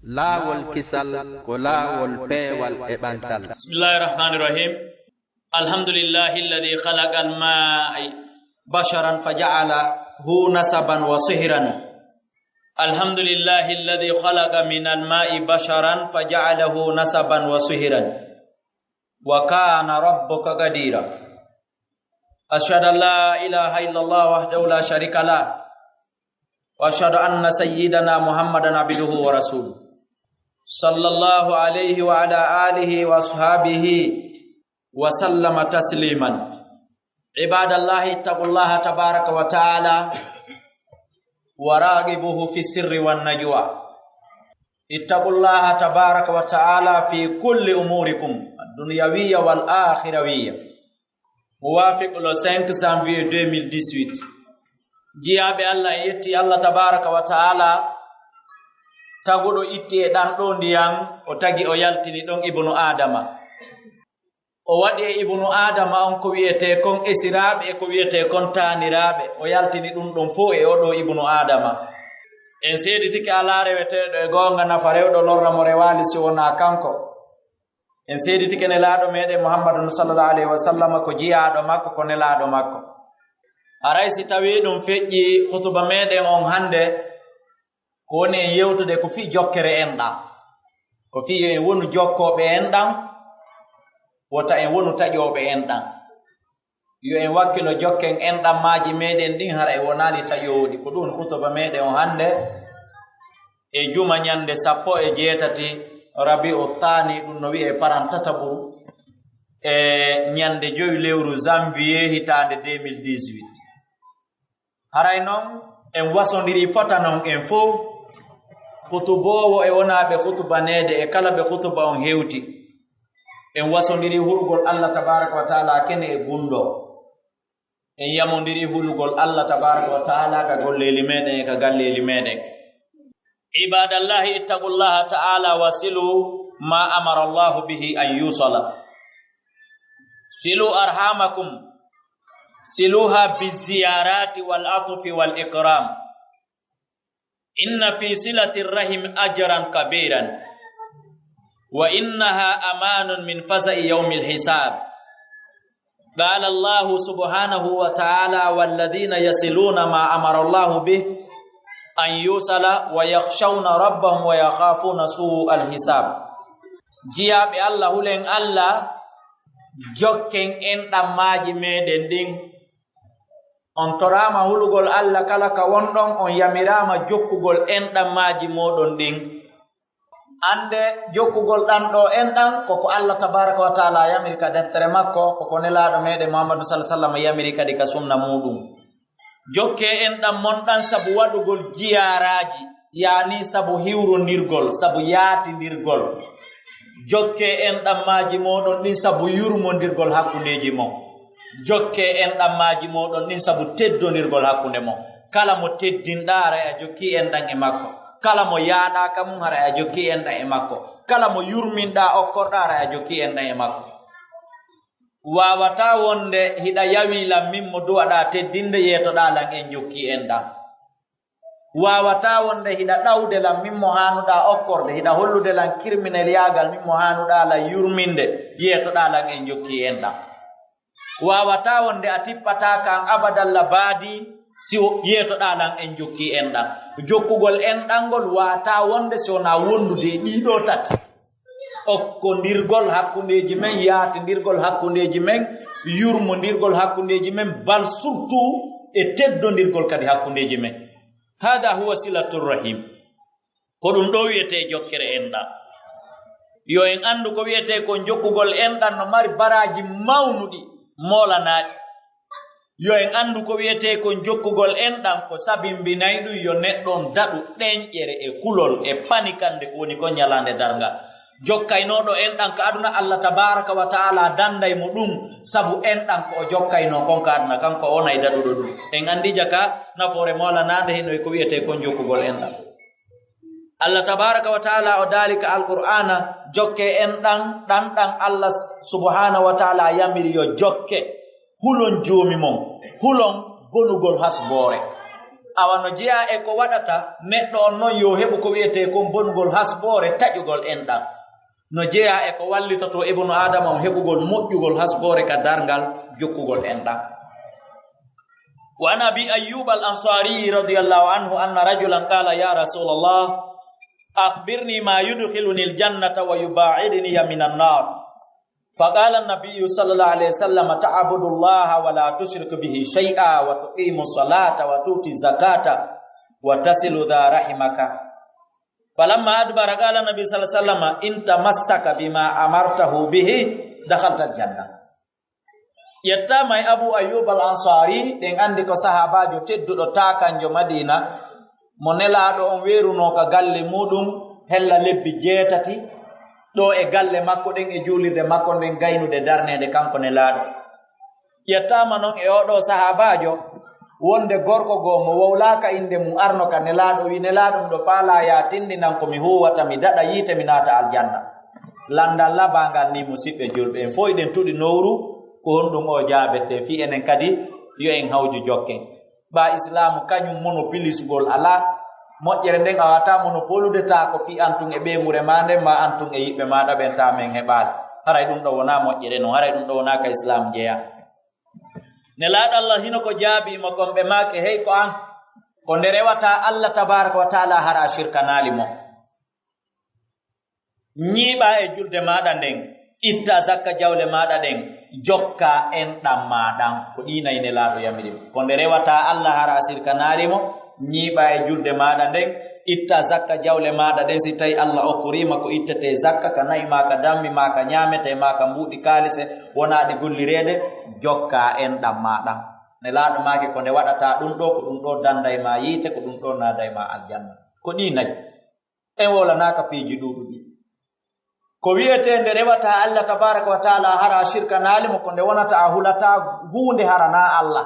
laawol kisal ko laawol peewal e ɓantal. Bismillahir Rahmanir Rahim. Alhamdulillahi alladhi khalaqa al-ma'a basharan faja'alahu nasaban wa sihran. Alhamdulillahi alladhi khalaqa min al-ma'i basharan faja'alahu nasaban wa sihran. Wa kana rabbuka qadira. Ashhadu an la ilaha illallah wahdahu la sharika lah. Wa ashhadu anna sayyidana Muhammadan abduhu wa rasuluh. Sallallahu alaihi wa ala alihi wa ashabihi wa sallama tasliman. Ibadallahi ittaqullaha tabaraka wa ta'ala wa ragibuhu fi sirri wan najwa. Ittaqullaha tabaraka wa ta'ala fi kulli umurikum ad-dunyawiyya wal akhirawiyya. Muwafiq le 5 janvier 2018. Jiyabe Allah yetti Allah tabaraka wa ta'ala tagudo itti e dan do ndiyam o tagi o yaltini don ibnu adama o wadi e ibnu adama on ko wiete kon esirabe e ko wiete kon tanirabe o yaltini dum don fo e odo ibnu adama en seediti ka alaare wete do gonga nafare do lorra mo rewali si wona kanko en seediti ke ne laado mede muhammadun sallallahu alaihi wasallam ko jiyaado makko ko ne laado makko aray si tawi dum fejji khutuba mede on hande ko woni en yewtude ko fi jokkere enɗam ko fi en wonu jokkoɓe enɗam wota en wonu taƴoɓe enɗam yo en wakkilo jokken enɗam maji meɗen ɗin hara e wonali taƴowɗi ko ɗum hutuba meɗen o hande e juma ñande 18 rabi'u thani ɗum no wi'e parantataɓuru e ñande 5 lewru janvier hitande 2018 haray noon en wasodiri fota noon en fof hutubowo e wonaɓe hutubanede e kala ɓe hutuba on hewti en wasodiri hurgol Allah tabaraka wa taala kene e gundo en yamodiri hulugol Allah tabaraka wa taala ka golleli meɗen e ka galleli meɗen. Ibadallahi ittaqullaha ta'ala wasilu ma amara Allah bihi an yusala. Silu arhamakum siluha biziyarati wal atfi wal ikram. Inna fi silatir rahim ajran kabiran wa innaha amanun min faza'i yawmil hisab. Qala Allah subhanahu wa ta'ala walladhina yasiluna ma amara Allah bih an yusala wa yakhshawna rabbahum wa yakhafuna su'al hisab. Jiyabe Allah hulen Allah jokken enɗam maji meɗen ɗin on torama hulugol Allah kala ka wondon on yamirama jokkugol enɗam maji moɗon ɗin ande jokkugol ɗan ɗo enɗam koko Allah tabaraka wa taala yamiri ka deftere makko koko nelaɗo meɗen Muhammadu sallallahu alaihi wasallam yamiri kadi ka sunna muɗum jokke enɗam monɗan sabu waɗugol jiyaraji yani sabu hiwrondirgol sabu yaatindirgol jokke enɗam maji moɗon ɗin sabu yurmondirgol hakkundeji mon jokke enɗam maji moɗon ɗin sabu teddonirgol hakkunde mon kala mo teddinɗa ara a jokki enɗam e makko kala mo yaaɗaka mum hara a jokki enɗam e makko kala mo yurminɗa okkorɗa ara a jokki enɗam e makko wawata wonde hiɗa yawi lammin mo duwaɗa teddinde yetoɗa lan en jokki enɗam wawata wonde hiɗa ɗawde lan min mo hanuɗa okkorde hiɗa hollude lan kirminel yagal min mo hanuɗa lan yurminde yetoɗa lan en jokki enɗam wawata wonde a tippata kan abadalla baadi si yetoɗa lan en jokki enɗam jokkugol enɗangol wata wonde si wona wondude ɗiɗo tati okkondirgol hakkundeji men yaatindirgol hakkundeji men yurmondirgol hakkundeji men bal surtout e teddondirgol kadi hakkundeji men. Hada huwa silatur rahim ko ɗum ɗo wiyete jokkere enɗam yo en andu ko wiyete ko jokkugol enɗam no mari baraji mawnuɗi molanaɗi yo en andu ko wiyete ko jokkugol enɗam ko sabimbinayi ɗum yo neɗɗon daɗu ɗeñƴere e kulol e panikande ko woni ko ñalande dargal jokkaynoɗo enɗam ko aduna Allah tabaraka wa taala danday mo ɗum sabu enɗam ko o jokkayno kon ka aduna kanko onay daɗuɗo ɗum en andi jaka nafoore molanade heno ko wiyete kon jokkugol enɗam Allah tabaraka wa taala o dalika alqur'ana jokke enɗam ɗanɗan Allah subhanahu wa taala yamiri yo jokke hulon joomi mon hulon gonugol hasboore awano jeya e ko waɗata neɗɗo on noon yo heɓu ko wiyete kon bongol hasbore taƴugol enɗam no jeya e ko wallitoto ibnu adama o heɓugol moƴƴugol hasbore ka dargal jokkugol enɗam wa an abi ayyub al ansari radiyallahu anhu anna rajulan qala ya rasulallah akhbirni ma yudkhiluni al jannata wa yubaidni min an nar فقال النبي صلى الله عليه وسلم تعبد الله ولا تشرك به شيئا وتقيم الصلاة وتؤتي الزكاة وتصل ذا رحمك فلما أدبر قال النبي صلى الله عليه وسلم إن تمسك بما أمرته به دخلت الجنة يتامي أبو أيوب الأنصاري دين عندك صحابة تدو تاكن جو مدينة monela do on weruno ka galle mudum hella lebbi jeetati do e galle makko den e julirde makko den gaynude darnede kanko ne laado yettama non e odo sahabajo wonde gorko go mo wawlaka inde mu arno ka ne laado wi ne laado do faala ya tindinan ko mi huwata mi dada yite mi nata aljanna landa labangal ni musibbe julbe en foyden tudi nowru ko hondum o jaabete fi enen kadi yo en hawju jokken ba islam kanyum monopolisgol ala moƴƴere nden awata monopolude ta ko fi antun e ɓeemure ma nden ma antun e yiɓɓe maɗa ɓen ta men heɓaade haray ɗum ɗo wona moƴƴere noon haray ɗum ɗo wona ka islam jeeya ne laaɗo allah hino ko jaabima gonɓe maake hey ko an ko nde rewata allah tabaraka wa taala hara shirkanali mo ñiiɓa e julde maɗa nden itta zakka jawle maɗa ɗen jokka enɗam maɗan ko ɗinayi ne laaɗo yamirim ko nde rewata allah hara shirkanali mo ñiiɓa e julde maɗa nden itta zakka jawle maɗa ɗen si tawi allah okkorima ko ittete zakka ka nayi ma ka dammi ma ka ñamete ma ka mbuuɗi kalise wonaɗi gollirede jokka enɗam maɗan ne laaɗo make ko nde waɗata ɗum ɗo ko ɗum ɗo danday ma yiite ko ɗum ɗo naday ma aljanna ko ɗi nayi en wolanaka piiji ɗuɗuɗi ko wiyete nde rewata allah tabaraka wa taala hara shirka naalimo ko nde wonata a hulata huunde harana allah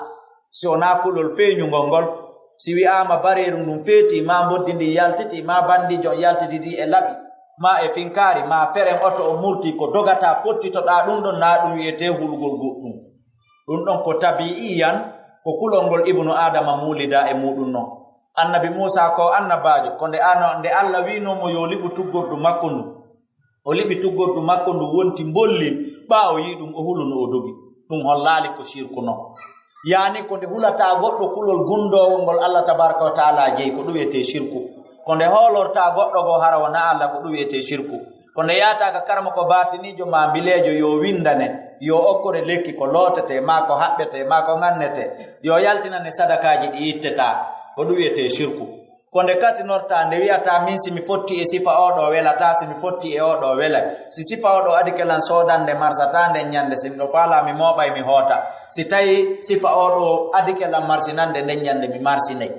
si wona kulol feeñugol ngol si wi'ama bareru ndum feeti ma boddi ndi yaltiti ma bandijo yaltititi e laɓi ma e finkari ma feren oto o murti ko dogata pottitoɗa ɗum ɗon na ɗum wiyete hulgol goɗɗum ɗum ɗon ko tabi'iyan ko kulol ngol ibnu adama mulida e muɗum non annabi musa ko annabajo ko nde allah winomo yo liɓu tuggordu makko ndu o liɓi tuggordu makko ndu wonti mbolli ɓaawo yi ɗum o huluno o dogi ɗum hollali ko shirku non yani ko nde hulata goɗɗo kulol gundowol ngol allah tabaraka wa taala jeyi ko ɗum wiyete shirku ko nde hoolorta goɗɗo go hara wona allah ko ɗum wiyete shirku ko nde yataka karma ko batinijo ma mbilejo yo windane yo okkore lekki ko lootete ma ko haɓɓete ma ko ngannete yo yaltinane sadakaji ɗi itteta ko ɗum wiyete shirku ko nde katinorta nde wiyata min simi fotti e sifa oɗo welata simi fotti e oɗo wela si sifa oɗo adi kelan sodande marsata nden ñande simi ɗo faala mi moɓay mi hoota si tawi sifa oɗo adi kelan marsinande nden ñande mi marsinay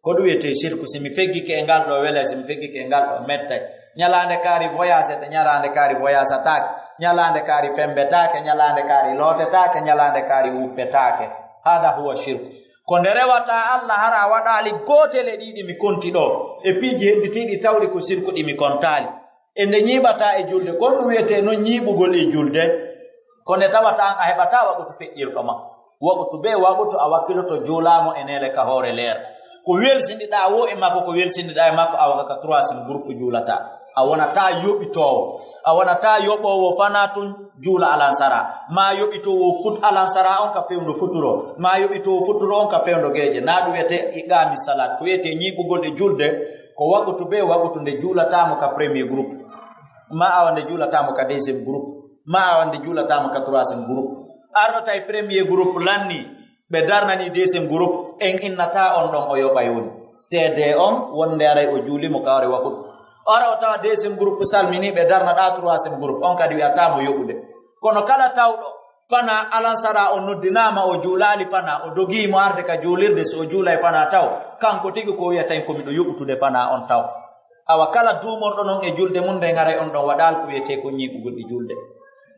ko ɗum wiyete shirku simi feggike e ngal ɗo wela simi feggike e ngal ɗo mettay ñalande kaari voyage te ñalande kaari voyage atake ñalande kaari fembetake ñalande kaari lootetake ñalande kaari wuppetake hada huwa shirku ko nde rewata allah hara waɗali gotel e ɗiɗi mi konti ɗo e piiji hedditiɗi tawɗi ko sirku ɗi mi kontali e nde ñiiɓata e julde kon ɗum wiyete noon ñiiɓugol e julde ko nde tawata an a heɓata waɓutu feƴƴirɗo ma waɓutu be waɓutu a wakkiloto juulamo e nele ka hoore leer ko welsindiɗa wo e makko ko welsindiɗa e makko a waka ka troisiéme groupe juulata a wonata yoɓitowo a wonata yoɓowo fana tun juula alansara ma yoɓitowo fut alansara on ka fewndo futuro ma yoɓitowo futuro on ka fewndo geeje na ɗum wiyete iqami salat ko wiyete ñiɓugol e julde ko waɓutu be waɓutu nde juulatamo ka premier groupe ma awa nde juulatamo ka deuxiéme groupe ma awa nde juulatamo ka troisiéme groupe arɗo tawi premier groupe lanni ɓe darnani deuxiéme groupe en innata on ɗon o yoɓay woni seede on wonde aray o juulimo kawre waɓuɗo ora o tawa deuxiéme groupe salmini ɓe darnaɗa troisiéme groupe on kadi wiyatamo yoɓude kono kala tawɗo fana alansara o noddinama o juulali fana o dogimo arde ka juulirde so o juulay fana taw kanko tigi ko wiyataen komiɗo yoɓutude fana on taw awa kala duumorɗo noon e julde mum nden haray on ɗon waɗal ko wiyete ko ñiɓugol ɗi julde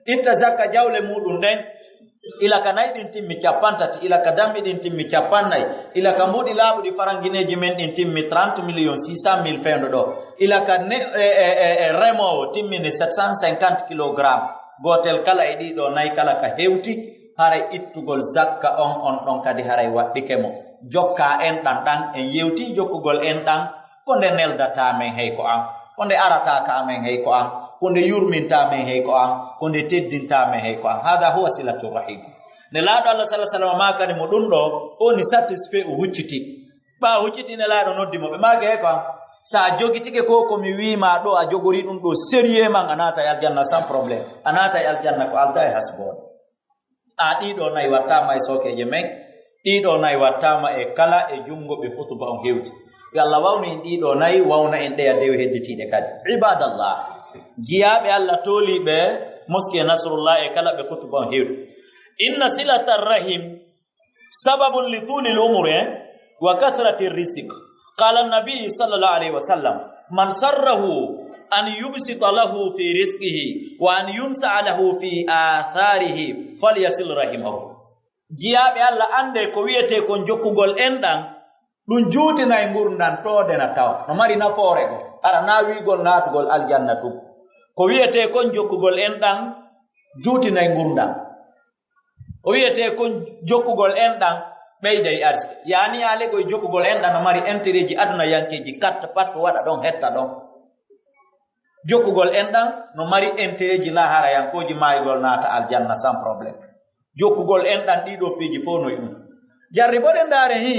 itta zakka jawle muɗum nden ila ka nayi ɗin timmi capantati ila ka damɓi ɗin timmi capannayyi ila ka mbuɗi laaɓuɗi faranguineji men ɗin timmi 30 millions 600 mille fewndo ɗo ila ka remowo timmini 750 kilogramme gotel kala e ɗiɗo nayi kala ka hewti haray ittugol zakka on ɗon kadi haray waɗɗike mo jokka en ɗan en yewti jokkugol en ɗan ko nde neldata men hey ko an ko nde arata ka amen hey ko an ko nde yurminta men hey ko an ko nde teddinta men hey ko an hada huwa silatur rahim ne laaɗo Allah sallallahu alaihi wasallam ma kadi mo ɗum ɗo o ni satisfait o hucciti ɓa hucciti ne laaɗo noddi mo ɓe maage hey ko an sa jogitike ko komi wiima ɗo a jogori ɗum ɗo sérieux man a naata e aljanna sans probléme a naata e aljanna ko alda e hasboode a ɗiɗo nayi wattama e sokeje men ɗiɗo nayi wattama e kala e jungo ɓe hutuba on hewti yo Allah wawnu en ɗiɗo nayi wawna en ɗeya dew hedditiɗe kadi ibadallah jiyaɓe Allah tooliɓe moske nasrullah e kala ɓe hutuba on hewti inna silata rahim sababun li tuli l'umur wa kathrati rizq qala an-nabi sallallahu alayhi wa sallam man sarrahu an yubsita lahu fi rizqihi wa an yunsa lahu fi atharihi falyasil rahimahu jiyaɓe Allah ande ko wiyete ko jokkugol enɗan ɗum juutina e ngurdan tode na taw no mari nafoore go ara na wigol naatugol aljanna tum ko wiyete kon jokkugol enɗan juutina e ngurdan o wiyete kon jokkugol enɗan ɓeyda e arsike yani ale koye jokkugol enɗan no mari intérêt ji aduna yankeji katta pat ko waɗa ɗon hetta ɗon jokkugol enɗan no mari intérêt ji lahara yankoji maayigol naata aljanna sans probléme jokkugol enɗan ɗiɗo piiji fof noye ɗum jarri boɗe ndaare hi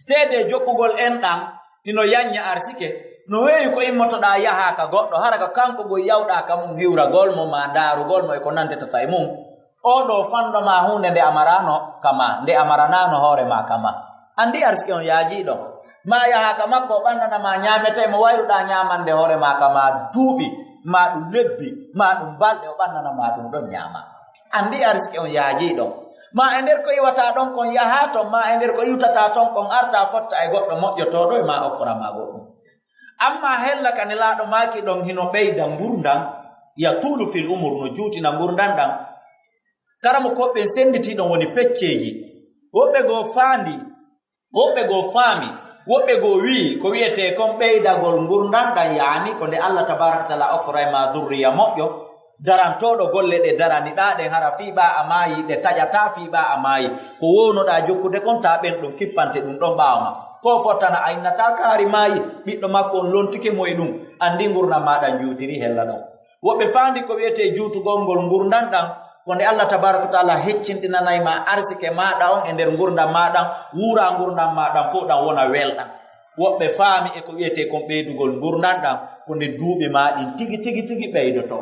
seede jokkugol enɗan ino yanya arsike no weewi ko immotoɗa yaha ka goɗɗo hara ka kanko go yawɗa ka mum hiwragol mo ma daarugol mo e ko nandetata e mum oɗo fandoma hunde nde amarano kama nde amaranano hoore ma kama andi arsike on yaajiɗo ma yaha ka makko o ɓannanama ñamete mo wayruɗa ñamande hoore ma kama duuɓi ma ɗum lebbi ma ɗum balɗe o ɓannanama ɗum ɗon ñama andi arsike on yaajiɗo ma e nder ko iwata ɗon kon yaha ton ma e nder ko iwtata ton kon arta fotta e goɗɗo moƴƴotoɗo e ma okkorama goɗɗum amma hella kane laaɗo maki ɗon hino ɓeyda ngurdan yatulu fil umur no juutina ngurdan ɗan karamo koɓɓe senditiɗon woni pecceji woɓɓe goo faandi woɓɓe goo faami woɓɓe goo wii ko wiyete kon ɓeydagol ngurdan ɗan yaani ko nde Allah tabaraka taala okkora e ma durriya moƴƴo darantoɗo golle ɗe daraniɗa ɗen hara fiiɓa a maayi ɗe taƴata fiiɓa a maayi ko wownoɗa jokkude kon ta ɓen ɗum kippante ɗum ɗon ɓawma fofottana a innata kaari maayi ɓiɗɗo makko on lontike mo e ɗum andi ngurdan maɗan juutiri hella ɗon woɓɓe faandi ko wiyete juutugol ngol ngurdan ɗan ko nde Allah tabaraka taala heccinɗinanayma arsike maɗa on e nder ngurdan maɗan wuura ngurdan maɗan fof ɗan wona welɗan woɓɓe faami e ko wiyete kon ɓeydugol ngurdan ɗan ko nde duuɓi maɗin tigi tigi tigi ɓeydoto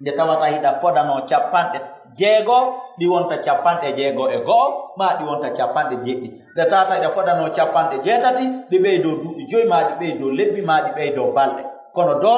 nde tawata hiɗa fodano capanɗe jeego ɗi wonta capanɗe jeego e go'o ma ɗi wonta capanɗe jeɗɗi nde tawata hiɗa fodano capanɗe jeetati ɗi ɓeydo duuɓi joyi ma ɗi ɓeydo lebbi ma ɗi ɓeydo balɗe kono do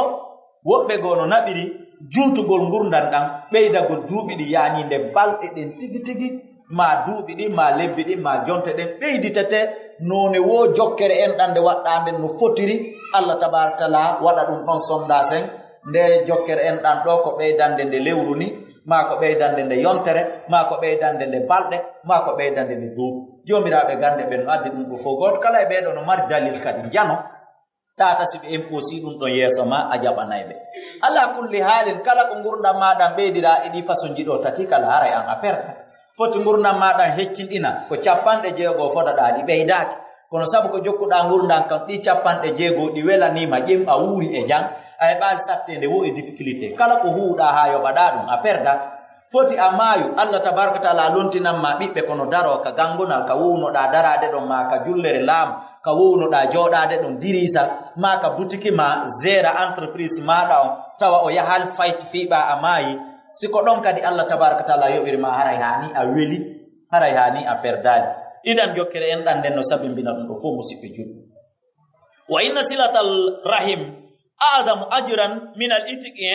woɓɓe goo no naɓiri juutugol ngurdan ɗan ɓeydagol duuɓi ɗi yaani nde balɗe ɗen tigi tigi ma duuɓi ɗin ma lebbi ɗin ma jonte ɗen ɓeyditete none wo jokkere en ɗan nde waɗɗa nden no fotiri Allah tabaraka taala waɗa ɗum ɗon sondage en nde jokkere en ɗan ɗo ko ɓeydande nde lewru ni ma ko ɓeydande nde yontere ma ko ɓeydande nde balɗe ma ko ɓeydande nde duuɓi jomiraɓe gande ɓe no addi ɗum ɗo fof goto kala e ɓeeɗo no mari dalil kadi jano tata si ɓe imposi ɗum ɗon yeeso ma a jaɓanayɓe ala kulli haalin kala ko ngurdan maɗan ɓeydira e ɗi façon ji ɗo tati kala haray an a perda foti ngurdan maɗan heccinɗina ko capanɗe jeego fodaɗa ɗi ɓeydaki kono sabu ko jokkuɗa ngurdan kam ɗi capanɗe jeego ɗi welanima ƴem a wuuri e jang a heɓali sattede wo e difficulté kala ko huuɗa ha yoɓaɗa ɗum a perda foti a maayu Allah tabaraka taala lontinanma ɓiɓɓe kono daro ka gangunal ka wownoɗa darade ɗon ma ka jullere laamu ka wownoɗa joɗade ɗon dirisa ma ka boutique ma gera entreprise maɗa on tawa o yahal fayti fiiɓa a maayi siko ɗon kadi Allah tabaraka taala yoɓirma haray hani a weli haray hani a perdali idan jokkere en ɗan nden no sabimbina ɗum ɗo fof musidɓe julɓe wa inna silatal rahim a'zamu ajran min al itiqi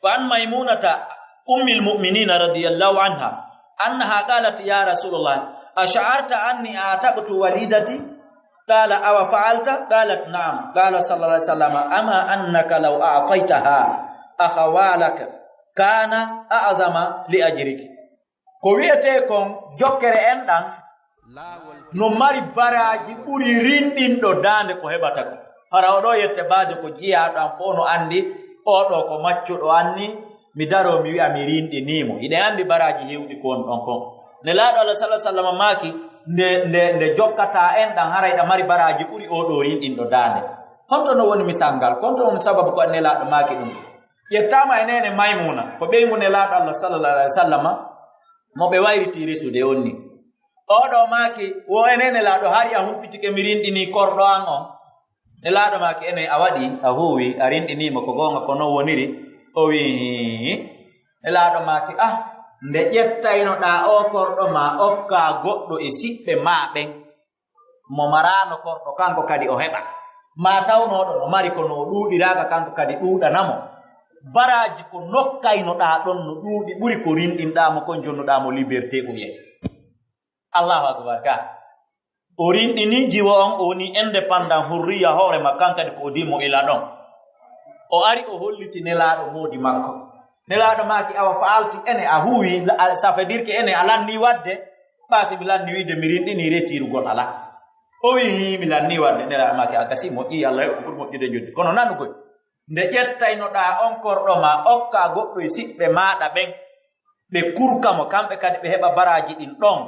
fa an maymunata ummi al mu'minina radiyallahu anha annaha qalat ya rasulullah ash'arta anni ataqtu walidati qala aw fa'alta qalat na'am qala sallallahu alaihi wasallam ama annaka law a'taytaha akhawalaka kana a'zama li ajriki ko wiyete kon jokkere en ɗan no mari baraji ɓuri rinɗinɗo dande ko heɓata ko hara oɗo yette baade ko jiyaɗo an fof no andi oɗo ko maccuɗo anni mi daro mi wi'a mi rinɗinimo iɗe andi baraji hewɗi ko on ɗon kon nelaɗo Allah sallallahu alaihi wasallam maki nde jokkata en ɗan haray ɗa mari baraji ɓuri oɗo rinɗinɗo dande honto no woni misal ngal konto woni sababu ko nelaɗo maki ɗum yettama e nene Maymuna ko ɓeygu nelaɗo Allah sallallahu alaihi wasallam mo ɓe wayriti resude on ni oɗo maki wo ene nelaɗo hari a humpitike mi rinɗini korɗo an on nelaɗo maki ene a waɗi a huwi a rinɗinimo ko gonga ko non woniri o wi nelaɗo maki nde ƴettaynoɗa o korɗo ma okka goɗɗo e siɓɓe maɓen mo marano korɗo kanko kadi o heɓa ma tawnoɗo no mari ko no ɗuɗiraka kanko kadi ɗuɗanamo baraji ko nokkaynoɗa ɗon no ɗuuɗi ɓuri ko rinɗinɗamo kon jonnuɗamo liberté ɓuye Allahu akbar ka o rinɗini jiwo on o woni indépendant hurriya hoorema kankadi ko o dimo ila ɗon o ari o holliti nelaɗo moodi makko nelaɗo maki awa faalti ene a huwi ça fait dire que ene a lanni wadde ɓaasi mi lanni wiide mi rinɗini retirugol ala o wi mi lanni wadde nelaɗo maki a gasi moƴƴi Allah yoɓ pour moƴƴude joddi kono nanugoy nde ƴettaynoɗa on korɗo ma okka goɗɗo e siɓɓe maɗa ɓen ɓe kurkamo kamɓe kadi ɓe heɓa baraji ɗin ɗon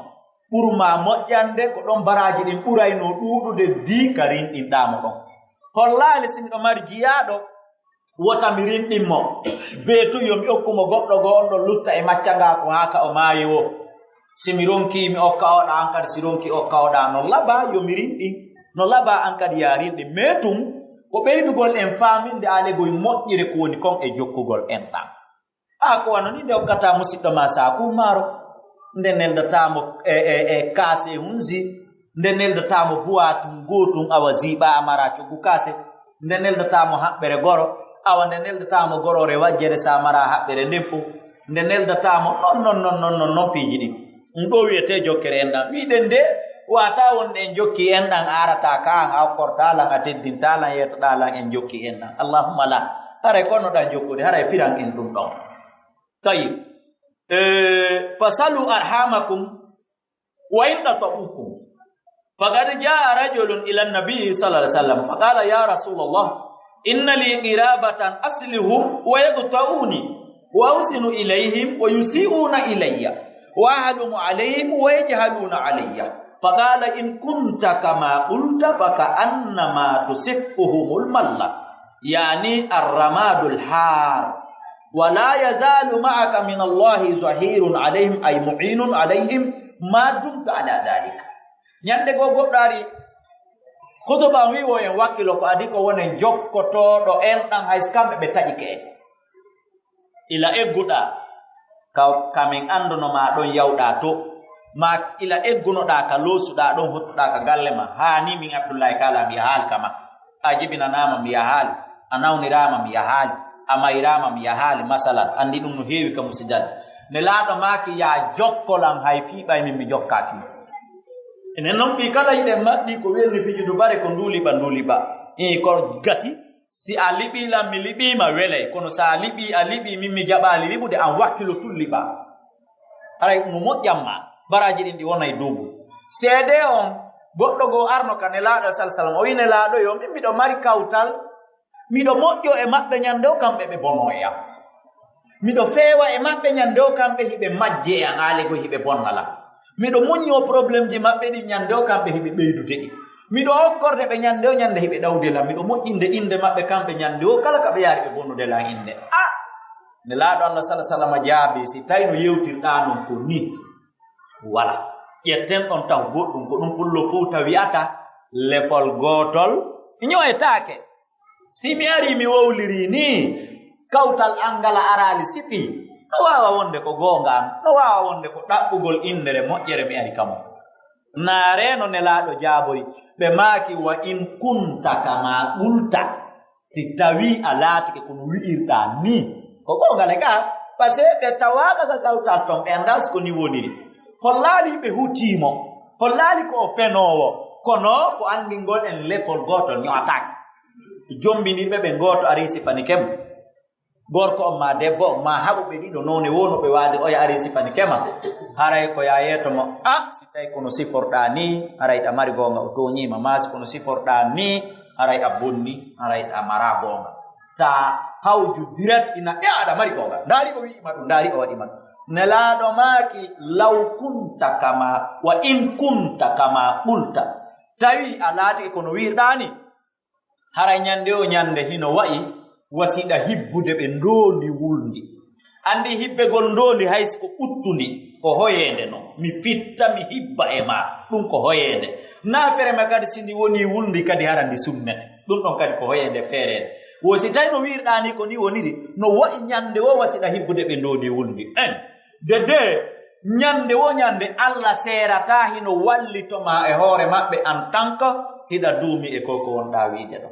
ɓurma moƴƴande ko ɗon baraji ɗin ɓurayno ɗuɗude di ka rinɗinɗamo ɗon hollali simi ɗo mari jiyaɗo wota mi rinɗinmo beetu yo mi okkumo goɗɗo go on ɗon lutta e maccaga ko haka o maayi o simi ronki mi okka oɗa an kadi si ronki okka oɗa no laba yo mi rinɗin no laba an kadi ya rinɗin mais tum ko ɓeydugol en faaminde alegoy moƴƴire ko woni kon e jokkugol en ɗam ko wano ni nde hokkata musidɗo ma saku maaro nde neldatamo e kaase hunsi nde neldatamo buwatum gotum awa ziɓa amara coggu kaase nde neldatamo haɓɓere goro awa nde neldatamo gorore wajjere sa mara haɓɓere nden fof nde neldatamo non piiji ɗi ɗum ɗo wiyete jokkere en ɗam wiɗen nde wata wonde en jokki en ɗan arata ka an awkortalan a teddintalan yetoɗalan en jokki en ɗan allahumma la haray kono ɗan jokkude haray firan en ɗum ɗon tayib fasalu arhamakum wa in tata'ukum faqad jaa rajulun ila an-nabi sallallahu alaihi wasallam faqala ya rasulullah inna li qirabatan aslihum wa yaqta'uni wa usinu ilayhim wa yusi'una ilayya wa ahlumu alayhim wa yajhaluna alayya فقال إن كنت كما قلت فكأنما تصفهم الملة يعني الرماد الحار ولا يزال معك من الله ظهير عليهم أي معين عليهم ما دمت على ذلك ñande go goɗɗari hutuba wiwo en wakkilo ko adi ko wonen jokkotoɗo en ɗan hays kamɓe ɓe taƴi ke ila egguɗa kamin andunoma ɗon yawɗa to ma ila eggunoɗa ka loosuɗa ɗon hottuɗa ka galle ma hani min Abdullahi kala mi yahaali kama a jibinanama mi yahaali a nawnirama mi yahaali a mayrama mi yahaali masalan andi ɗum no heewi ka musidal ne laaɗo maki ya jokkolam hay fiiɓay min mi jokkaki enen noon fi kala yiɗen maɗɗi ko welni fijudu bare ko nduliɓa ko gasi si a liɓilam mi liɓima welay kono sa liɓi a liɓi min mi jaɓali liɓude an wakkilo tulliɓa haray no moƴƴamma baraji ɗin ɗi wonay duubu seede on goɗɗo go arno ka nelaɗo salsalam o wi nelaɗo yo min miɗo mari kawtal miɗo moƴƴo e maɓɓe ñande o kamɓe ɓe bono e am miɗo feewa e maɓɓe ñande o kamɓe hiɓe majje e an aalego hiɓe bonnala miɗo muñño probléme ji maɓɓe ɗi ñande o kamɓe hiɓe ɓeydude ɗi miɗo hokkorde ɓe ñande o ñande hiɓe ɗawdelam miɗo moƴƴinde inde maɓɓe kamɓe ñande o kala ka ɓe yaari ɓe bonnudelan inde nelaɗo Allah sallah sallam jaabi si tawi no yewtirɗa non ko ni wala ƴetten ɗon taw goɗɗum ko ɗum pullo fuuta wi'ata lefol gotol ñoyetaake si mi ari mi wowliri ni kawtal angala arali sifi no wawa wonde ko gonga no wawa wonde ko ɗaɓɓugol indere moƴƴere mi ari kamo naareno nelaɗo jaaboy ɓe maaki wa in kunta kama ɓulta si tawi a laatike kono wi'irɗa ni ko gongale ka par ce que ɓe tawaka ka kawtal ton ɓe andas ko ni woniri hollaali ɓe hutimo hollaali ko o fenowo kono ko andingol en lefol gotol ñoatake jombinirɓe ɓe goto ari sifani kem gorko on ma debbo on ma haɓuɓe ɗiɗo none wono ɓe waade oya ari sifani kema haray ko ya yetomo si tawi kono siforɗa ni haray ɗa mari gonga o toñima masi kono siforɗa ni haray a bonni haray ɗa mara gonga ta hawju direct ina ada mari gonga dari o wi madu dari o wadi madu nelaado maaki law kunta kama wa in kunta kama qulta tawi alaati kono wirdani hara nyande o nyande hino wa'i wasida hibbude be ndondi wulndi andi hibbe gol ndondi haysi ko uttundi ko hoyende no mi fitta mi hibba e ma dum ko hoyende na fere makadi sindi woni wulndi kadi harandi sunnete dum don kadi ko hoyende ferede wosi tay no wirdani ko ni woniri no wa'i nyande o wasida hibbude be ndondi wulndi en de nyande wo nyande alla serata hino wallitoma e hoore mabbe en tanka hida duumi e koko wonda wiide do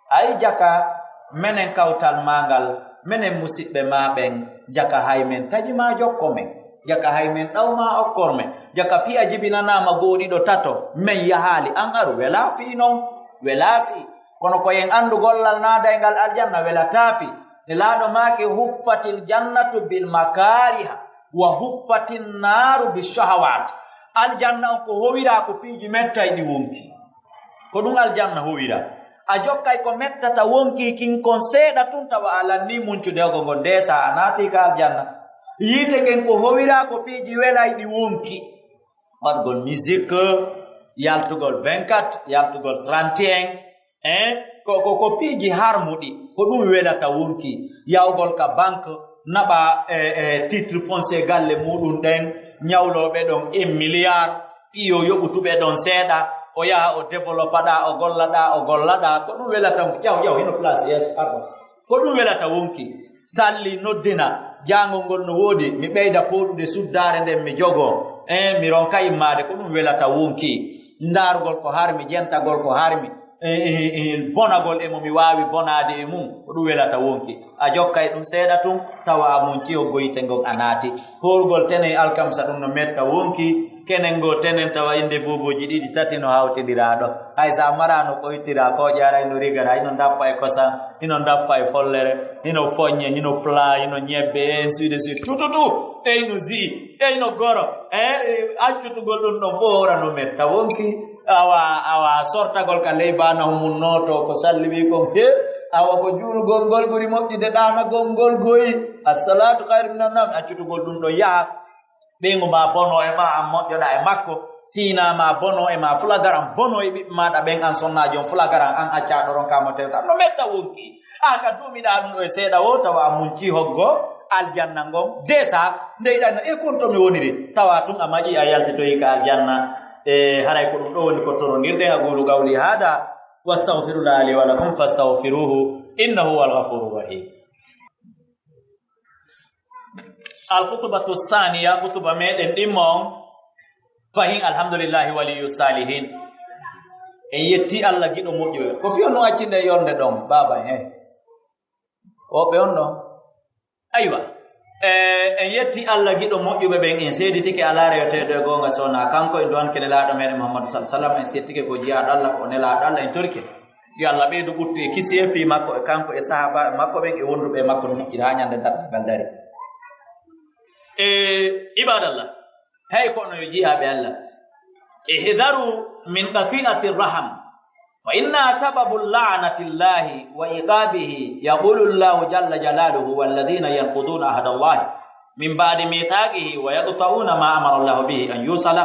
ay jaka menen kawtal mangal menen musibbe maben jaka haymen taji ma jokko men jaka haymen dawma okkor men jaka fi ajibinana ma godi do tato men yahali an aru wela fi non wela fi kono ko en andu gollal naada ngal aljanna wela tafi ne laado maake huffatil jannatu bil makariha wa huffatin naru bishahawat aljanna ko howira ko piiji metta di wonki ko dum aljanna howira a jokkay ko mettata wonki kin kon seeda tun tawa alanni muncude go go desa anati ka aljanna yite gen ko howira ko piiji welay di wonki badgol musique yaltugol 24 yaltugol 31 ko piiji harmudi ko dum welata wonki yawgol ka banque naba titre foncier galle mudun den nyawlobe don 1 milliard piyo yobutube don seeda o yaha o développada o gollada ko dum welata yaw hino place yes pardon ko dum welata wonki salli noddina jangol no wodi mi beyda podude suddare den mi jogo mi ronka immade ko dum welata wonki ndargol ko harmi jentagol ko harmi bonagol e mo mi wawi bonade e mum ko dum welata wonki a jokkay dum seeda tum tawa amunki o goyite ngol anati horgol tene alkamsa dum no metta wonki kenen go tenen tawa inde boboji didi tati no hawtidirado ay sa marano ko itira ko jara no rigara ino ndappa e kosa ino ndappa e follere ino fogne ino pla ino nyebbe suide tututu e ino zi e ino goro accutugol dum no fora no metta wonki awa sorta gol ka leybana mun noto ko sallibi ko he awa ko julgol gol buri mobjide dana gol goyi as-salatu khairun minan nawm accutugol dum do ya bengo ma bono e ma ammojo da e makko sina ma bono e ma fulagaram bono e bibbe ma da ben an sonna jon fulagaram an acca do ron kamo tewta no metta wonki aka dumi da dum e seeda wo tawa munci hoggo aljanna ngom desa ndeyda e konto mi woniri tawa tum amaji ayalti to yika aljanna haray ko dum do woni ko torondirde agulu gawli hada wastaghfirullah li wa lakum fastaghfiruhu innahu huwal ghafurur rahim. الخطبة الثانية خطبة ميدن ديمون فهين الحمد لله ولي الصالحين يتي الله جدو موجو كوفي اونو اچinde yonde dom baba o be onno aywa yetti Allah gido mojjube ben en seditike alare yotede gonga sona kanko en don kene laado mede Muhammad sallallahu alaihi wasallam en seditike ko jiya Allah ko nela Allah en turke yo Allah be du butte kisiye fi makko e kanko e sahaba makko ben e wondube makko no ira nyande dat gandari ibadallah hay ko no jiha be Allah ihdaru min qati'ati raham wa inna sababul la'nati llahi wa iqabihi yaqulu Allah jalla jalaluhu wal ladina yanquduna ahdallahi min ba'di mithaqihi wa yaqta'una ma amara Allah bihi an yusala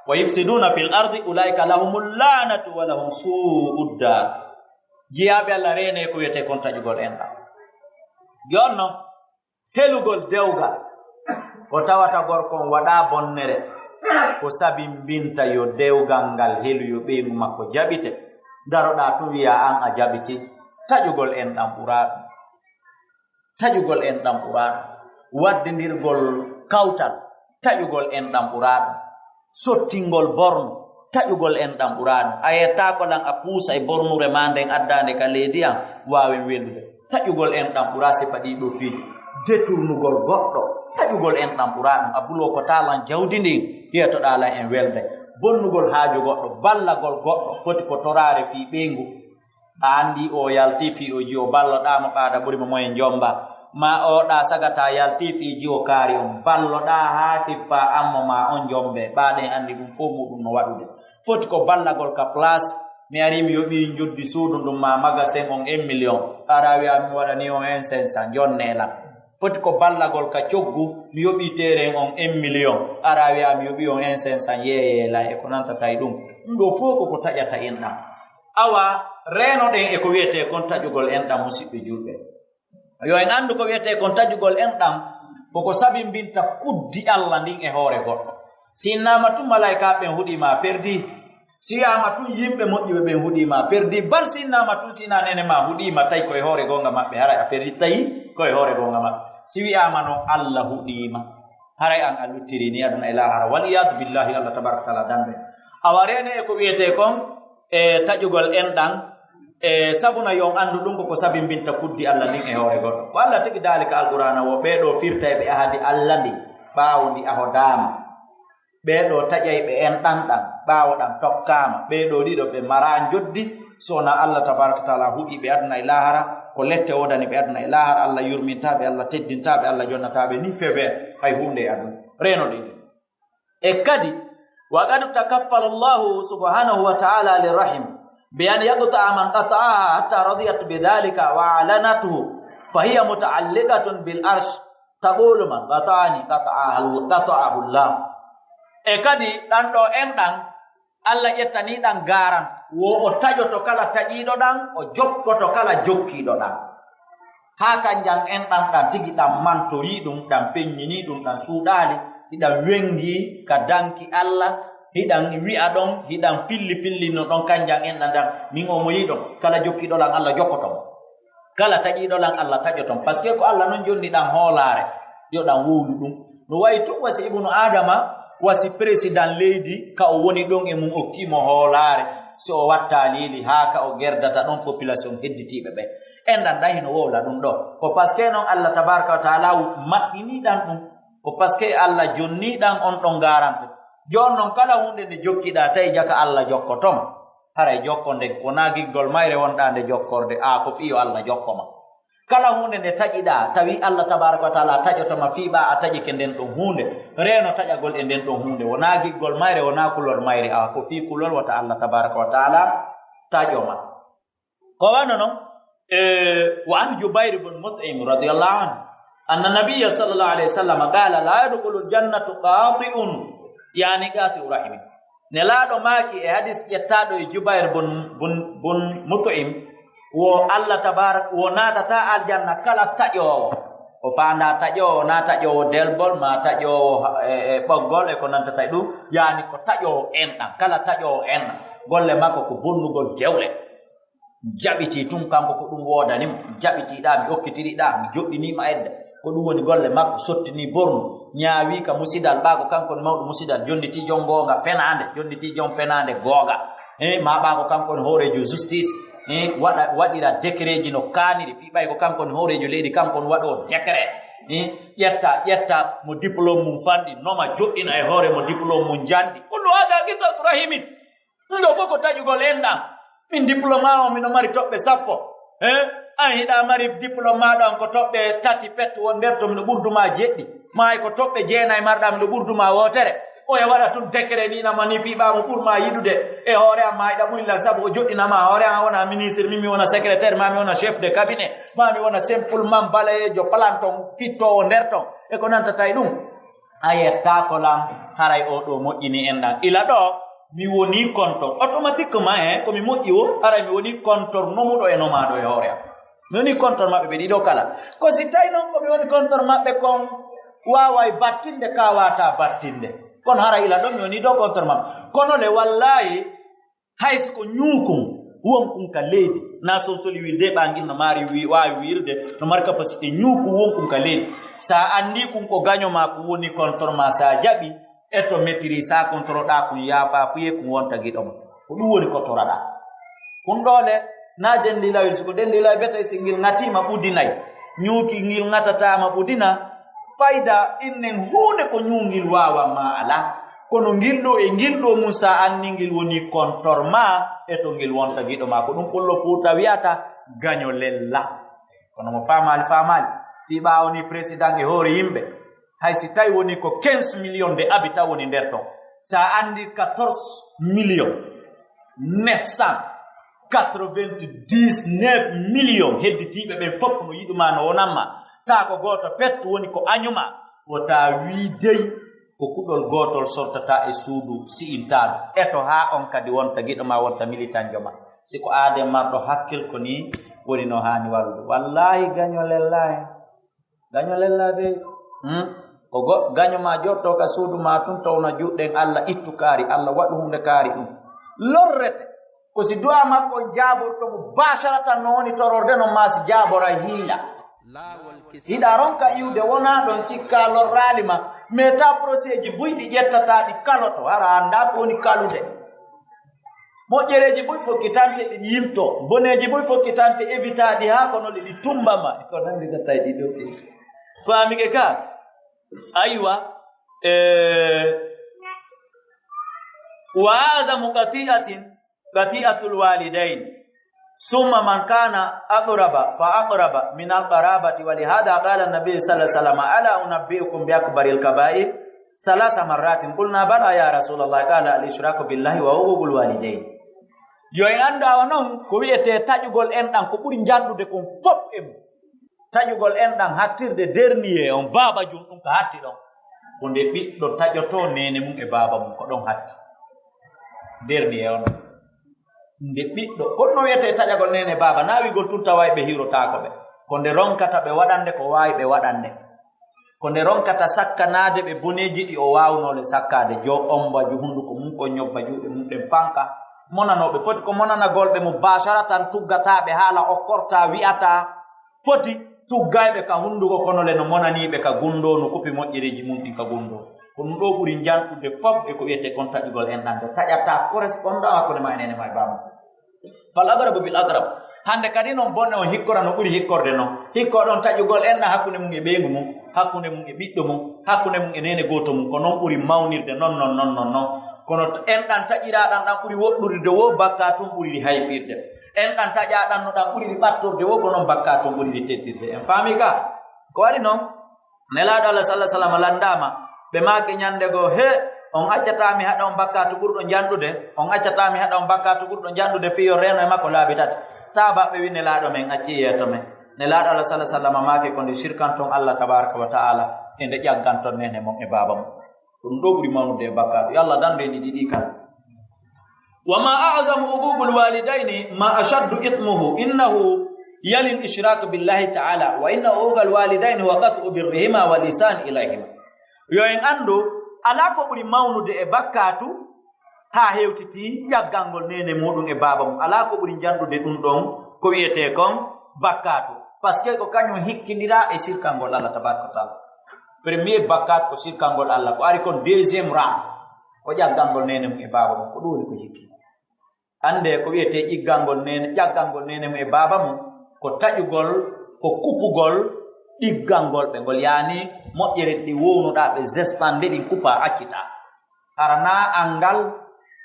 wa yufsiduna fil ardi ulaika lahumul la'natu wa lahum su'ud dar jiha be Allah rene ko yete kontaji gol en jonno helugol dewgal ko tawata gorkon wada bonnere ko sabim binta yo dewgal ngal helu yo be makko jabite daroda to wiya an a jabiti tajugol en dam pura waddendirgol kawtal tajugol en dam pura sottingol borno tajugol en dam pura ayeta ko lan a pusa e bornure manden addande ka lediam wawi weldude tajugol en dam pura se fadi do fi deturnugol goddo tajugol en tampuraɗum abulo ko talan jawdi ndi yetoɗala en welde bonnugol haaju goɗɗo ballagol goɗɗo foti ko torare fi ɓeygu a andi o yalti fi o jiyo balloɗama ɓaada ɓurimo moyen jomba ma oɗa sagata yalti fi jiyo kaari on balloɗa ha tippa ammo ma on jombe ɓaɗen andi ɗum fof muɗum no waɗude foti ko ballagol ka place mi ari mi yoɓi joddi suudu ɗum ma magasin on 1 million ara wi'a mi waɗani on 1 500 jonnelan foti ko ballagol ka coggu mi yoɓi teren on 1 million ara wi'a mi yoɓi on 1 500 yeeyela e ko nanta tay ɗum ɗo fof koko taƴata en ɗam awa renoɗen e ko wiyete kon taƴugol en ɗam musidɓe julɓe yo en anndu ko wiyete kon taƴugol en ɗam koko sabimbinta kuddi Allah ndin e hoore goɗɗo si innama tun malaikaɓen huɗima perdi si wiyama tun yimɓe moƴƴuɓe ɓen huɗima perdi bal si innama tun sina nene ma huɗima tawi koye hoore gonga maɓɓe haray a perdi tawi koye hoore gonga maɓɓe si wiyama no Allah huɗima haray an a luttiri ni aduna ilahara waliyadu billahi Allah tabaraka taala damɓe awa rene e ko wiyete kon e taƴugol en ɗan e sabuna yon anndu ɗum koko sabimbinta kuddi Allah ndin e hoore goɗɗo ko Allah tigi dalika alqur'ana wo ɓeeɗo firta e ɓe ahadi Allah ndi ɓaawo ndi ahodama ɓeeɗo taƴay ɓe en ɗanɗan ɓaawo ɗam tokkama ɓeeɗo ɗiɗo ɓe mara joddi sona Allah tabaraka taala huɗi ɓe aduna e lahara ko lette wodani ɓe aduna e lahara Allah yurmintaɓe Allah teddintaɓe Allah jonnataɓe ni fewe hay hunde e aduna reno ɗiɗi e kadi wa qad takaffala Allahu subhanahu wa ta'ala lirrahim بأن يقطع من قطعها حتى رضيت بذلك وأعلنته فهي متعلقة بالعرش تقول من قطعني قطعه الله كدي دانو اندان الله يتاني دان غاران wo o tajoto kala tajido dan o jokkoto kala jokkido dan ha kanjang en dan tigi dan mantori dum dan penyini dum dan sudali hidan wengi kadanki Allah hidan wi'a don hidan filli no don kanjang en dan min o moyi don kala jokkido lan Allah jokkoto kala tajido lan Allah tajoto parce que ko Allah non jonni dan holare yo dan wowlu dum no way to wasi ibnu adama wasi president leydi ka o woni don e mum okkimo holare so o watta lili ha ka o gerdata don population hedditibe be en dan dai no wowla dum do ko parce que non Allah tabaraka wa taala maɓɓini dan dum ko parce que Allah jonni dan on don garante jon non kala hunde nde jokkida tay jaka Allah jokkotom haray jokkonde ko nagigol mayre wonda nde jokkorde a ko fiyo Allah jokkoma kala hunde nde taƴiɗa tawi Allah tabaraka wa taala taƴotoma fiiɓa a taƴike nden ɗon hunde reno taƴagol e nden ɗon hunde wona giggol mayre wona kulol mayre a ko fi kulol wata Allah tabaraka wa taala taƴoma ko wano noon wa an Jubayr ibn Mut'im radiyallahu anhu anna nabiyya sallallahu alayhi wa sallam qala la yadkhulu ljannatu qati'un yani qati'u rahimi nelaɗo maaki e hadis ƴettaɗo e Jubayr bun Mut'im wo Allah tabarak wo natata aljanna kala taƴowo o fanda taƴowo na taƴowo delbol ma taƴowo ɓoggol e ko nantata ɗum yani ko taƴowo enɗam kala taƴowo enɗam golle makko ko bonnugol dewle jaɓiti tun kanko ko ɗum wodanimo jaɓitiɗa mi okkitiriɗa mi joɗɗinima edda ko ɗum woni golle makko sottini bornu ñaawi ka musidal ɓaako kankon mawɗo musidal jonniti jom gonga fenande jonniti jom fenande googa ma ɓaako kankon hoorejo justice waɗira décret ji no kaaniri fi ɓay ko kankon hoorejo leydi kankon waɗo décret ƴetta mo diplôme mum fanɗi noma joɗɗina e hoore mo diplôme mum janɗi kullu hada qitatu rahimin ɗum ɗo fof ko taƴugol enɗam min diplôme o mino mari toɓɓe 10 an hiɗa mari diplôme maɗo an ko toɓɓe 3 petto won nder to miɗo ɓurduma jeɗɗi maayi ko toɓɓe 9 marɗa miɗo ɓurduma wotere o e waɗa tun décret ninama ni fiiɓamo ɓurma yiɗude e hoore am ma yiɗa ɓuyla sabu o joɗɗinama hoore am wona ministre min mi wona secrétaire ma mi wona chef de cabinet ma mi wona simple man balayejo planton fittowo nder ton e ko nantata e ɗum a yetta kolam haray o ɗo moƴƴini en ɗan ila ɗo mi woni contor automatiquement komi moƴƴi o haray mi woni contor nomuɗo e nomaɗo e hoore am mi woni contor maɓɓe ɓe ɗiɗo kala ko si tawi noon komi woni contor maɓɓe kon wawa battinde ka wata battinde kono hara ila ɗon mi woni dow contor maɓɓe kono le wallahi hayso ko ñuukum wonkum ka leydi na sonsoli wilde ɓangil no mari wawi wirde no mari capacité ñuukum wonkum ka leydi sa andi kum ko gañoma ko woni contor ma sa jaɓi e to maîtrise sa contrôle ɗa kum yaafa fuye kum wonta giɗoma ko ɗum woni ko toraɗa kum ɗole na dendi lawil siko dendi lawil beta si ngil ŋatima ɓudinayi ñuuki ngil ŋatatama ɓudina fayda innen hunde ko ñungil wawa ma ala kono ngilɗo e ngilɗo mum sa anni ngil woni contor ma e to ngil wonta giɗo ma ko ɗum pullo fuuta wiyata gaño lella kono mo famali fi ɓawoni président e hoore yimɓe hay si tawi woni ko 15 millions de habitants woni nder ton sa andi 14 millions 900 99 millions hedditiiɓe ɓen fof no yiɗuma no wonanma taa ko gooto petto woni ko añuma wota wiidey ko kuɗol gootol sortata e suudu si'intaaɗo eto haa on kadi wonta giɗo ma wonta militanjo ma siko aade marɗo hakkil ko ni woni no haani wallude wallahi gaño lella de ko gaño ma jotto ka suudu ma tun tawna juɗɗen Allah ittu kaari Allah waɗu hunde kaari ɗum lorrete ko si du'a makko jaabortomo basharatan no woni tororde no maasi jaabora hiila hiɗa ronka iwde wona ɗon sikka lorraali ma mais ta proséji buyɗi ƴettata ɗi kaloto hara annda ko woni kalude moƴƴereji boy fokkitante ɗi yimto boneji boy fokkitante évitaɗi haa kono ɗi tumbama ko nanditata e ɗiɗo ɗi faamike ka aywa wa azamu qati'atul walidain summa man kana aqraba fa aqraba min alqarabati wa lihada qala an-nabi sallallahu alaihi wasallam ala unabbiukum bi akbaril kaba'ir salasa marratin qulna bala ya rasulullah qala al-ishraku billahi wa uqul walidain yo en andawa non ko wi'ete taƴugol enɗan ko ɓuri janɗude kon fof e mum taƴugol enɗan hattirde dernier on baaba jum ɗum ko hatti ɗon ko nde ɓiɗɗo taƴoto nene mum e baaba mum ko ɗon hatti dernier on nde ɓiɗɗo goɗno wiyete taƴagol nene baaba na wigol tun tawayi ɓe hirotako ɓe ko nde ronkata ɓe waɗande ko wawi ɓe waɗande ko nde ronkata sakkanade ɓe boneji ɗi o wawnole sakkade jo ombaju hunduko mum ko ñobba juuɗe mum ɗen fanka monanoɓe foti ko monanagolɓe mo basharatan tuggataɓe haala okkorta wi'ata foti tuggayɓe ka hunduko kono le no monaniɓe ka gundo no kupi moƴƴereji mum ɗin ka gundo ko ɗum ɗo ɓuri janɗude fof e ko wiyete kon taƴugol enɗande taƴata correspondant hakkude ma enene ma e bama fal agrabu bil agrab hande kadi noon bonne on hikkora no ɓuri hikkorde noon hikko ɗon taƴugol enɗan hakkude mum e ɓeygu mum hakkude mum e ɓiɗɗo mum hakkude mum e nene goto mum ko noon ɓuri mawnirde non kono enɗan taƴiraɗan ɗan ɓuri woɗɗurirde wo bakka tun ɓuriri hayfirde enɗan taƴaɗan no ɗan ɓuriri ɓattorde wo ko noon bakka tun ɓuriri teddirde en faami ka ko waɗi noon nelaɗo Allah sallah sallam landama ɓe maake ñande goo he on accatami haɗa on bakkatu ɓurɗo janɗude on accatami haɗa on bakkatu ɓurɗo janɗude fiyo reno e makko laabi tati sabaɓe wi nelaɗo men acci yeeto men nelaɗo Allah sallah sallam maake ko nde sirkanton Allah tabaraka wa taala e nde ƴagganton nene mon e baba mum ɗum ɗo ɓuri mawnude e bakkatu yo Allah dande ndi ɗiɗi kala wa ma a'zamu uququl walidaini ma ashaddu ithmuhu innahu yali al-ishrak billahi ta'ala wa inna uquqal walidaini wa qat'u birrihima wa lisan ilayhima yo en andu ala ko ɓuri mawnude e bakkatu ha hewtiti ƴaggangol nene muɗum e baba mum ala ko ɓuri janɗude ɗum ɗon ko wiyete kon bakkatu par ce que ko kañum hikkindira e sirkangol Allah tabaraka wa taala premier bakkat ko sirkangol Allah ko ari kon deuxième rang ko ƴaggangol nene mum e baba mum ko ɗum woni ko hikki ande ko wiyete ƴaggangol nene mum e baba mum ko taƴugol ko kupugol ɗiggangol ɓe ngol yaani moƴƴere ɗi wownuɗa ɓe gestande ɗin kupa accita arana angal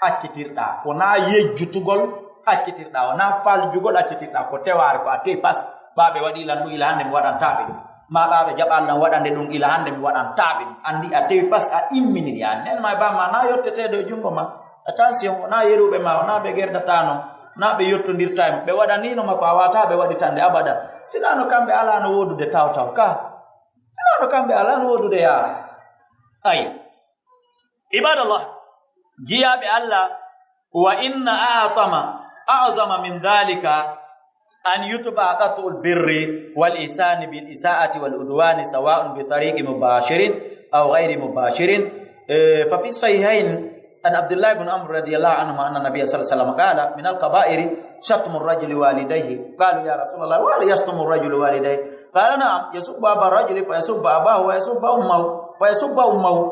accitirɗa wona yejjutugol accitirɗa wona faljugol accitirɗa ko teware ko a tewi pas ɓaɓe waɗi lan ɗum ila hande mi waɗantaɓe ɗum ma ɓaɓe jaɓallan waɗande ɗum ila hande mi waɗantaɓe ɗum andi a tewi pas a imminiri yani nen ma e bamma na yetteteɗo e jungo ma attention wona yeruɓe ma wona ɓe gerdatano na ɓe yettodirta e ɓe waɗaninoma ko a wataɓe waɗitande abada sinano kamɓe ala no wodude tawtaw ka sinano kamɓe ala no wodude yaara ayi ibadallah jiyaɓe Allah wa inna a'zama min dhalika an yutba qatul birri wal ihsani bil isaati wal udwani sawa'un bi tariqi mubashirin aw ghairi mubashirin fa fi sahihain an Abdullah ibn Amr radiyallahu anhu anna Nabiy sallallahu alaihi wasallam qala min al kaba'iri shatmu ar-rajuli walidayhi qalu ya Rasulullah wa la yashtamu ar-rajulu walidayhi qala na'am yasubbu aba ar-rajuli fa yasubbu abahu wa yasubbu ummuhu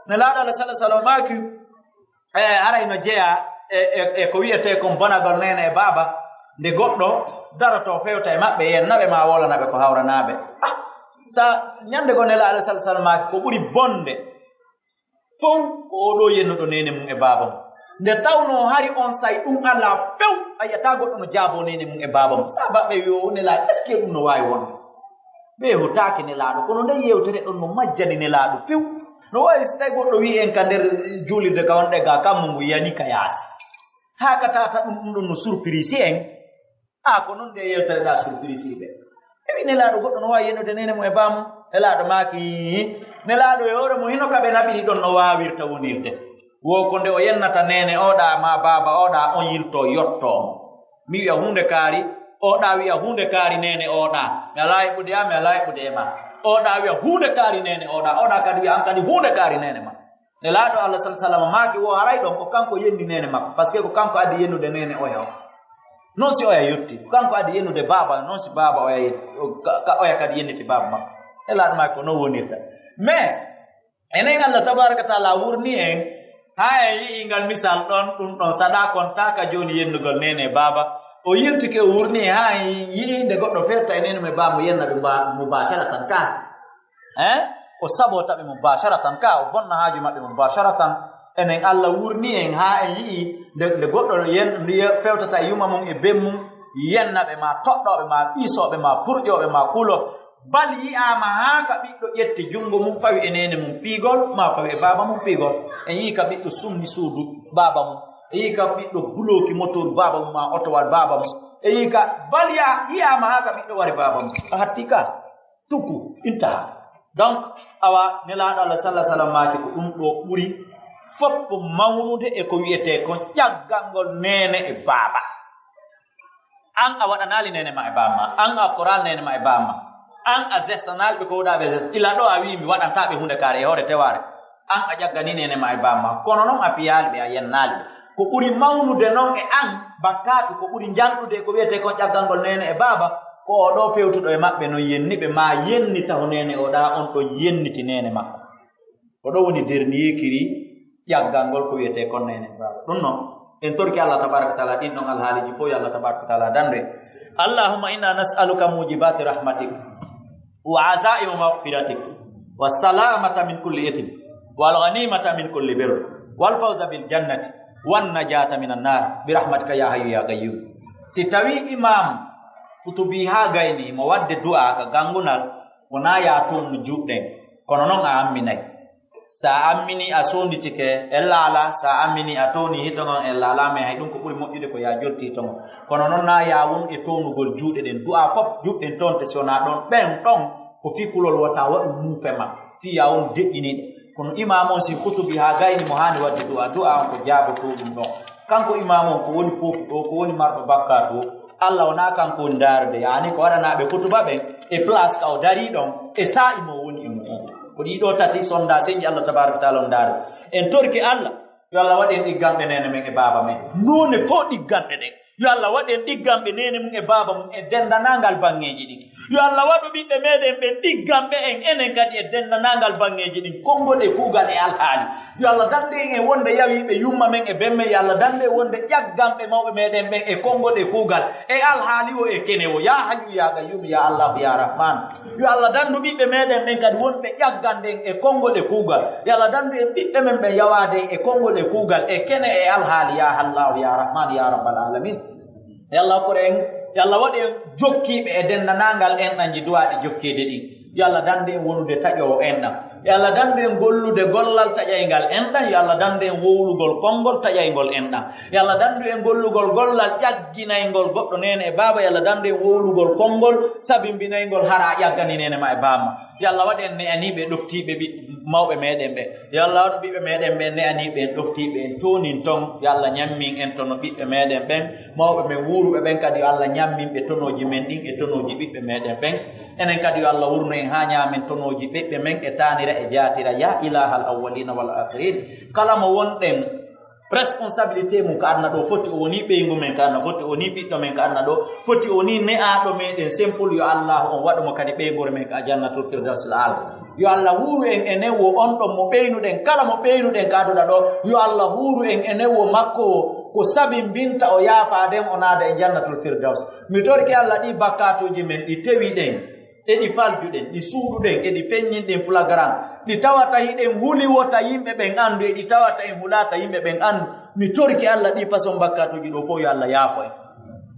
nelaɗo Allah sallallahu alaihi wasallam maki ara ino jeeya e ko wiyete kon bonagol nene e baba nde goɗɗo daroto fewta e maɓɓe yennaɓe ma wolanaɓe ko hawranaɓe sa ñande go nelaɗo Allah sallallahu alaihi wasallam maki ko ɓuri bonde fof ko oɗo yennuɗo nene mum e baba mum nde tawno hari on sayi ɗum ala few a yiyata goɗɗo no jaabo nene mum e baba mum sabaɓe yo nelaɗo est ce que ɗum no wawi wonde ɓe hutaki nelaɗo kono nde yewtere ɗon no majjani nelaɗo few no wawi so tawi goɗɗo wi en ka nder julirde ka wonɗe ga kammo ngu yani ka yaasi haka tata ɗum no surprise en ko non de yewtere da surprise ɓe ewi nelaɗo goɗɗo no wawi yennude nene mo e bamum nelaɗo maaki nelaɗo e hoore mo hino kaɓe naɓiri ɗon no wawirta wonirde wo ko nde o yennata nene oɗa ma baba oɗa on yilto yottomo mi wiya hunde kaari oɗa wiya hunde kaari nene oɗa mi ala heɓude mi ala heɓude e ma oɗa wiya hunde kaari nene oɗa kadi wiya an kadi hunde kaari nene ma nelaɗo Allah sallallahu maaki wo haray ɗon ko kanko yenni nene makko par ce que ko kanko addi yennude nene oya o non si oya yetti kanko addi yennude baba non si baba oya kadi yenniti baba makko nelaɗo maaki ko non wonirta mais enen Allah tabaraka taala wurni en ha e yi'ingal misal ɗum ɗon saɗa kontaka joni yennugol nene baba o yirtike o wurni ha yi'inde goɗɗo ferta e nene me baba mo yenna ɓe mubasharatan ka o sabotaɓe mubasharatan ka o bonna haaju maɓɓe mubasharatan enen Allah wurni en ha en yi'i nde goɗɗo fewtata e yuma mum e ben mum yennaɓe ma toɗɗoɓe ma ɓiisoɓe ma purƴoɓe ma kulo bal yi'ama ha ka ɓiɗɗo ƴetti junngo mum fawi e nene mum piigol ma fawi e baba mum piigol en yii ka ɓiɗɗo sumni suudu baba mum e yii ka ɓiɗɗo buloki motor baba mum ma otowal baba mum e yii ka bal yi'ama ha ka ɓiɗɗo wari baba mum a hatti ka tuku intaha donc awa nelaɗo Allah sallallahu alaihi wasallam maaki ko ɗum ɗo ɓuri fof mawnude e ko wiyete ko ƴaggangol nene e baba an a waɗanali nene ma e baba an a koral nene ma e baba an a zestanalɓe ko woɗaɓe zest ila ɗo a wi mi waɗantaɓe hunde kaare e hoore teware an a ƴaggani nene ma e baba kono noon a piyaliɓe a yennaliɓe ko ɓuri mawnude noon e an bakkatu ko ɓuri jalɗude ko wiyete kon ƴaggangol nene e baba ko oɗo fewtuɗo e maɓɓe no yenniɓe ma yennita ho nene oɗa on ɗo yenniti nene makko oɗo woni dernier ƴaggangol ko wiyete kon nene e baba ɗum noon en torki Allah tabaraka taala ɗin ɗon alhaaliji fof yo Allah tabaraka taala dande allahumma inna nas'aluka mujibati rahmatik wa azaimu maghfiratik wassalamata min kulli ithm wal ghanimata min kulli birr wal fawza bil jannati wan najata minan nar bi rahmatika ya hayyu ya qayyum si tawi imam kutubi ha gayni mo wadde du'a ka gangunal wona ya ton juɗɗen kono noon a amminay sa ammini a sonditike e laala sa ammini a toni hitonon e laala mais hay ɗum ko ɓuri moƴƴude ko ya jotti hitonon kono noon na ya won e tonugol juuɗe ɗen du'a fof juɗɗen toon te sona ɗon ɓen ɗon ko fi kulol wota waɗu muufema fi ya won deƴƴiniɗo kono imam on si kutubi ha gayni mo hani wadde du'a on ko jaaboto ɗum ɗon kanko imam on ko woni fofu ɗo ko woni marɗo bakka ɗo Allah wona kanko woni daarde yani ko waɗanaɓe kutuba ɓen e place ka o dari ɗon e sa'i mo woni e mum ko ɗiɗo tati sonda seƴƴi Allah tabaraka taala on daaro en torki Allah yo Allah waɗen ɗigganɓe nene men e baba men none fof ɗigganɓe ɗen yo Allah waɗen ɗigganɓe nene mum e baba mum e dendanangal bangeji ɗin yo Allah waɗu ɓiɓɓe meɗen ɓe ɗigganɓe en enen kadi e dendanangal bangeji ɗin konngol e kuugal e alhaali yo Allah dande en e wonde yawiɓe yumma men e bemme yo Allah dande e wonde ƴagganɓe mawɓe meɗen ɓen e konngol e kuugal e alhaali o e kene o ya hayyu ya qayyum ya Allah ya rahman yo Allah dandu ɓiɓɓe meɗen ɓen kadi wonɓe ƴagganden e konngol e kuugal yo Allah dandu e ɓiɓɓe men ɓe yawade e konngol e kuugal e kene e alhaali ya Allah ya rahman ya rabbal alamin yo Allah ko en yo Allah waɗi en jokkiɓe e dendanangal enɗanji duwaɗi jokkede ɗin yo Allah dande en wonude taƴowo enɗam yo Allah dande en gollude gollal taƴaygal enɗam yo Allah dande en wowlugol konngol taƴaygol enɗam yo Allah dandu en gollugol gollal ƴagginaygol goɗɗo nene e baba yo Allah dande en wowlugol konngol sabimbinaygol hara ƴaggani nene ma e bama yo Allah waɗi en ne aniɓe ɗoftiɓe mawɓe meɗen ɓe yo Allah waɗu ɓiɓɓe meɗen ɓe ne aniɓe en ɗoftiɓe en tonin ton yo Allah ñammin en tono ɓiɓɓe meɗen ɓen mawɓe men wuuruɓe ɓen kadi yo Allah ñammin ɓe tonoji men ɗin e tonoji ɓiɓɓe meɗen ɓen enen kadi yo Allah wurno en ha ñamen tonoji ɓiɓɓe men e tanira e jatira ya ilahal awwalina wal akhirin kala mo wonɗen responsabilité mum ko adna ɗo foti o woni ɓeygu men ko adna foti o woni ɓiɗɗo men ko adna ɗo foti o woni ne'aɗo meɗen simple yo Allah on waɗumo kadi ɓeygore men ko a jannatul firdausil ala yo Allah huuru en e newo on ɗon mo ɓeynuɗen kala mo ɓeynuɗen ko aduɗa ɗo yo Allah huuru en e newo makko ko sabimbinta o yaafaden o naada e jannatul firdaus mi torki Allah ɗi bakkatuji men ɗi tewiɗen eɗi faljuɗen ɗi suuɗuɗen eɗi feññinɗen flagrant ɗi tawata hiɗen huliwota yimɓe ɓen andu e ɗi tawata en hulata yimɓe ɓen andu mi torki Allah ɗi façon bakkatuji ɗo fof yo Allah yaafo en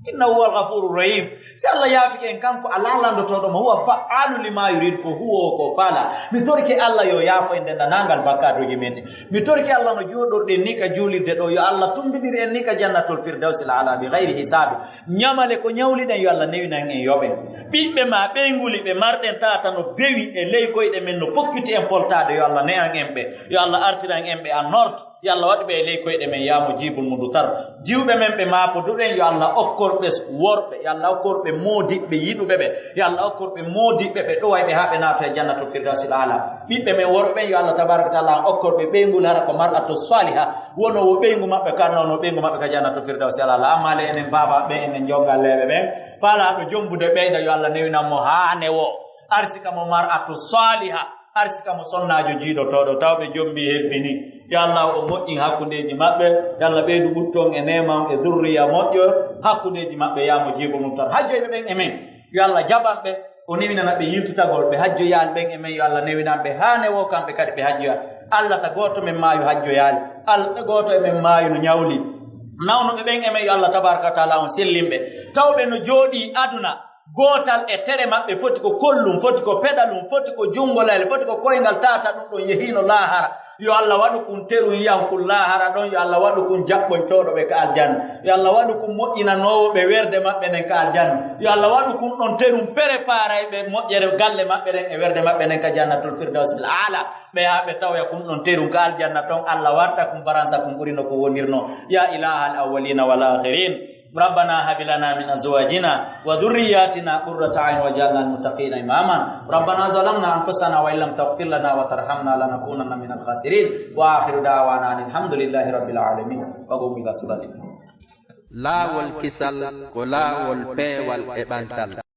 innahu huwal ghafurur rahim si Allah yaafike en kanko alalandotoɗo mo huwa fa'alu lima yurid ko huwo ko fala mi torki Allah yo yaafo en dendanangal bakkadoji men mi torki Allah no joɗorɗen ni ka juulirde ɗo yo Allah tumbidiri en ni ka jannatul firdausi l ala bi gayri hisabi ñamale ko ñawliɗen yo Allah newinan en yoɓen ɓiɓɓe ma ɓeyguli ɓe marɗen tata no bewi e ley koyɗe men no fokkiti en foltade yo Allah neyan en ɓe yo Allah artiran en ɓe a nord yo Allah waɗi ɓe e ley koyɗe men yamo jibul mudu tar jiwɓe men ɓe maapoduɗen yo Allah okkorɓe worɓe yo Allah okkorɓe moodiɓɓe yiɗuɓe ɓe yo Allah okkorɓe moodiɓɓe ɓe ɗowayɓe ha ɓe naata e jannatul firdausil ala ɓiɓɓe men worɓe ɓen yo Allah tabaraka taala okkorɓe ɓeygol hara ko mar'atu saliha wono wo ɓeygu maɓɓe karno no ɓeygu maɓɓe ka jannatul firdausil ala amale enen baba ɓe enen jongalleɓe ɓen faalaɓe jombude ɓeyda yo Allah newinanmo haane wo arsika mo mar'atu saliha arsika mo sonnajo jiiɗotoɗo tawɓe jombi helbini yo Allah o moƴƴin hakkundeji maɓɓe yo Allah ɓeydu ɓutton e neman e durriya moƴƴo hakkundeji maɓɓe yamo jiibo mum tan hajjoyɓe ɓen e men yo Allah jaɓanɓe o newinana ɓe yiltitagol ɓe hajjoyal ɓen e men yo Allah newinanɓe haane wo kamɓe kadi ɓe hajjoya Allah ta goto men maayo hajjoyali Allah goto e men maayo no ñawli nawnoɓe ɓen e men yo Allah tabaraka taala on sellimɓe tawɓe no jooɗi aduna gotal e tere maɓɓe foti ko kollum foti ko peɗalum foti ko junngolale foti ko koyngal tata ɗum ɗon yehino lahara yo Allah waɗu kun teru yankul lahara ɗon yo Allah waɗu kun jaɓɓoytoɗo ɓe ka aljanna yo Allah waɗu kun moƴƴinanowo ɓe werde maɓɓe nen ka aljanna yo Allah waɗu kun ɗon terum préparay ɓe moƴƴere galle maɓɓe ɗen e werde maɓɓe nen ka jannatul firdausil ala ɓe ha ɓe tawya kun ɗon terum ka aljanna ton Allah warta kum baransa kum ɓurino ko wonirno ya ilaha al awwalina wal akhirin ربنا هب لنا من ازواجنا وذرياتنا قرة اعين واجعلنا للمتقين اماما ربنا ظلمنا انفسنا وان لم تغفر لنا وترحمنا لنكونن من الخاسرين واخر دعوانا الحمد لله رب العالمين وقوموا الى صلاتكم لا والكسل كلا والبي والإبانتال